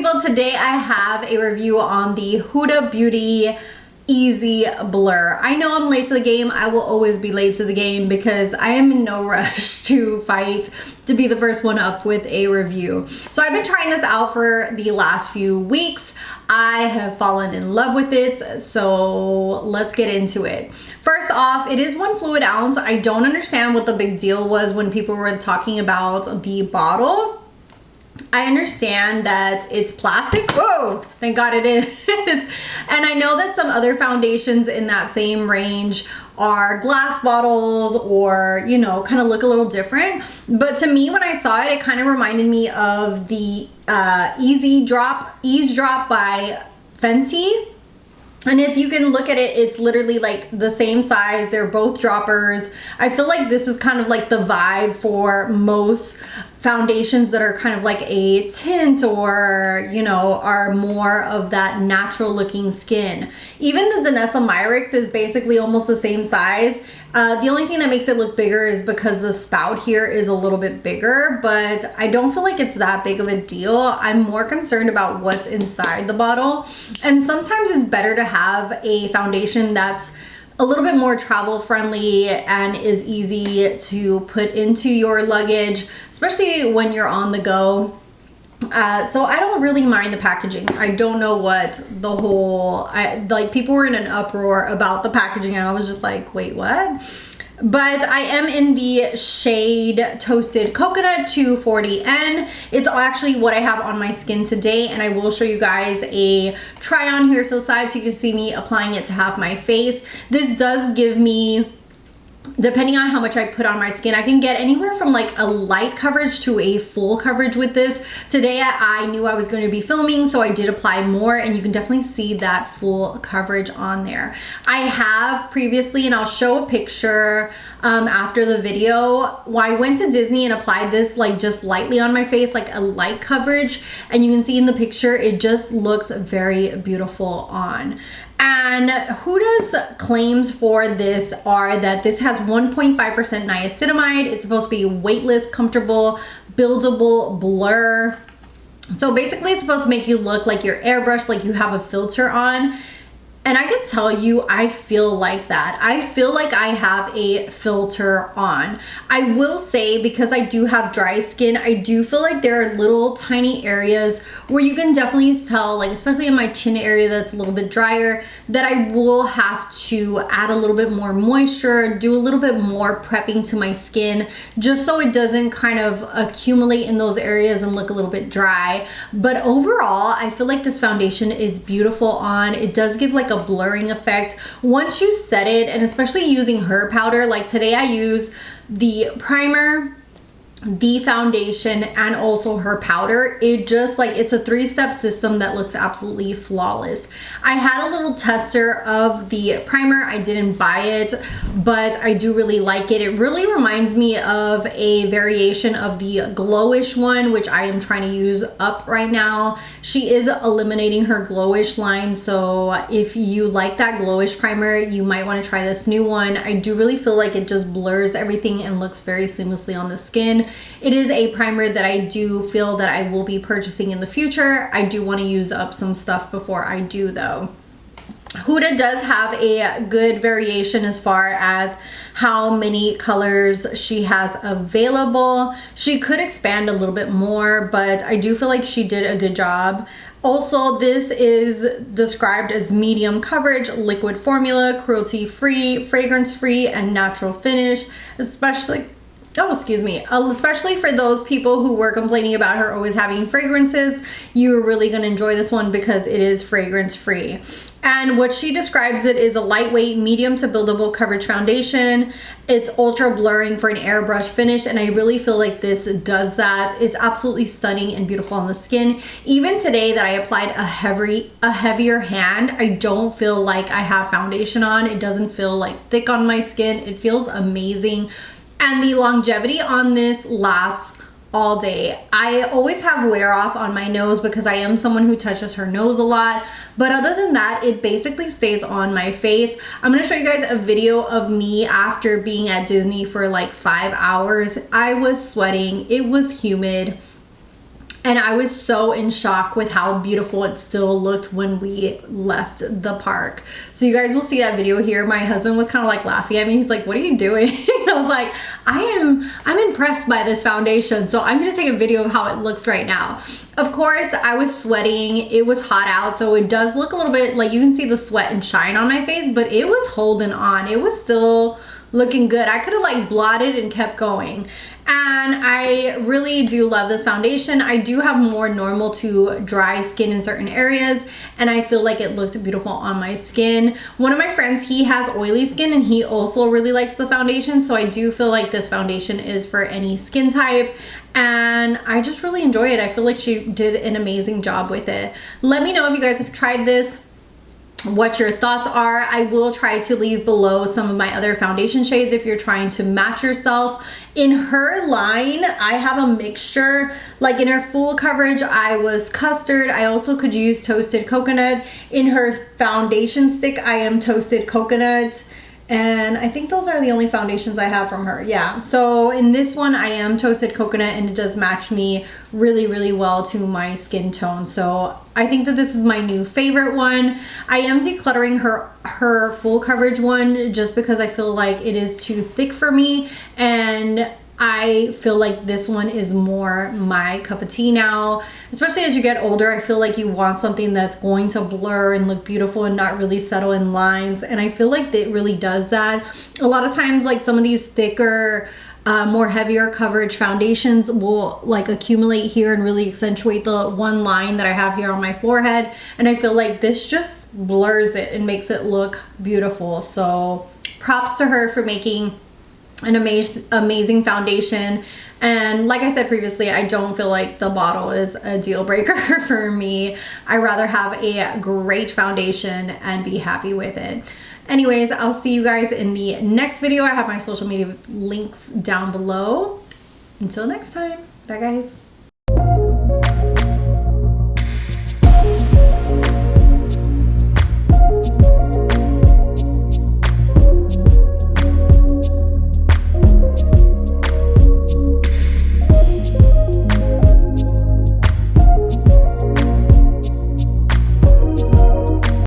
people, today I have a review on the Huda Beauty Easy Blur. I know I'm late to the game. I will always be late to the game because I am in no rush to fight to be the first one up with a review. So I've been trying this out for the last few weeks. I have fallen in love with it, so let's get into it. First off, it is 1 fluid ounce. I don't understand what the big deal was when people were talking about the bottle. I understand that it's plastic. Whoa, thank God it is. And I know that some other foundations in that same range are glass bottles or, you know, kind of look a little different. But to me, when I saw it, it kind of reminded me of the Ease Drop by Fenty. And if you can look at it, it's literally like the same size. They're both droppers. I feel like this is kind of like the vibe for most foundations that are kind of like a tint or, you know, are more of that natural looking skin. Even the Niacinamide is basically almost the same size. The only thing that makes it look bigger is because the spout here is a little bit bigger, but I don't feel like it's that big of a deal. I'm more concerned about what's inside the bottle. And sometimes it's better to have a foundation that's a little bit more travel friendly and is easy to put into your luggage, especially when you're on the go. So I don't really mind the packaging. I don't know what the whole, like people were in an uproar about the packaging and I was just like, wait, what? But I am in the shade Toasted Coconut 240N. It's actually what I have on my skin today, and I will show you guys a try on here to the side so you can see me applying it to half my face. This does give me, depending on how much I put on my skin, I can get anywhere from like a light coverage to a full coverage with this. Today I knew I was going to be filming, so I did apply more, and you can definitely see that full coverage on there. I have previously, and I'll show a picture after the video, I went to Disney and applied this like just lightly on my face, like a light coverage, and you can see in the picture it just looks very beautiful on. And Huda's claims for this are that this has 1.5% niacinamide. It's supposed to be weightless, comfortable, buildable blur. So basically it's supposed to make you look like you're airbrushed, like you have a filter on. And I can tell you, I feel like that. I feel like I have a filter on. I will say, because I do have dry skin, I do feel like there are little tiny areas where you can definitely tell, like especially in my chin area that's a little bit drier, that I will have to add a little bit more moisture, do a little bit more prepping to my skin, just so it doesn't kind of accumulate in those areas and look a little bit dry. But overall, I feel like this foundation is beautiful on. It does give like a blurring effect once you set it, and especially using her powder. Like today I use the primer, the foundation, and also her powder. It just like, it's a 3-step system that looks absolutely flawless. I had a little tester of the primer. I didn't buy it, but I do really like it. It really reminds me of a variation of the Glowish one, which I am trying to use up right now. She is eliminating her Glowish line, so if you like that Glowish primer, you might want to try this new one. I do really feel like it just blurs everything and looks very seamlessly on the skin. It is a primer that I do feel that I will be purchasing in the future. I do want to use up some stuff before I do though. Huda does have a good variation as far as how many colors she has available. She could expand a little bit more, but I do feel like she did a good job. Also, this is described as medium coverage, liquid formula, cruelty-free, fragrance-free, and natural finish, especially for those people who were complaining about her always having fragrances. You're really going to enjoy this one because it is fragrance free. And what she describes it is a lightweight, medium to buildable coverage foundation. It's ultra blurring for an airbrush finish, and I really feel like this does that. It's absolutely stunning and beautiful on the skin. Even today that I applied a heavier hand, I don't feel like I have foundation on. It doesn't feel like thick on my skin. It feels amazing. And the longevity on this lasts all day. I always have wear off on my nose because I am someone who touches her nose a lot, but other than that, it basically stays on my face. I'm gonna show you guys a video of me after being at Disney for like 5 hours. I was sweating, it was humid, And I was so in shock with how beautiful it still looked when we left the park. So you guys will see that video here. My husband was kind of like laughing at me. He's like, what are you doing? I was like, I'm impressed by this foundation. So I'm gonna take a video of how it looks right now. Of course, I was sweating. It was hot out, so it does look a little bit like you can see the sweat and shine on my face, but it was holding on. It was still looking good. I could have like blotted and kept going. And I really do love this foundation. I do have more normal to dry skin in certain areas, and I feel like it looked beautiful on my skin. One of my friends, he has oily skin and he also really likes the foundation, so I do feel like this foundation is for any skin type, and I just really enjoy it. I feel like she did an amazing job with it. Let me know if you guys have tried this, what your thoughts are. I will try to leave below some of my other foundation shades if you're trying to match yourself. In her line, I have a mixture. Like in her full coverage, I was custard. I also could use toasted coconut. In her foundation stick, I am toasted coconut. And I think those are the only foundations I have from her. Yeah, so in this one I am toasted coconut, and it does match me really, really well to my skin tone. So I think that this is my new favorite one. I am decluttering her full coverage one just because I feel like it is too thick for me, and I feel like this one is more my cup of tea now. Especially as you get older, I feel like you want something that's going to blur and look beautiful and not really settle in lines. And I feel like it really does that. A lot of times, like some of these thicker, more heavier coverage foundations will like accumulate here and really accentuate the one line that I have here on my forehead. And I feel like this just blurs it and makes it look beautiful. So props to her for making an amazing foundation. And like I said previously, I don't feel like the bottle is a deal breaker for me. I rather have a great foundation and be happy with it. Anyways, I'll see you guys in the next video. I have my social media links down below. Until next time, bye guys.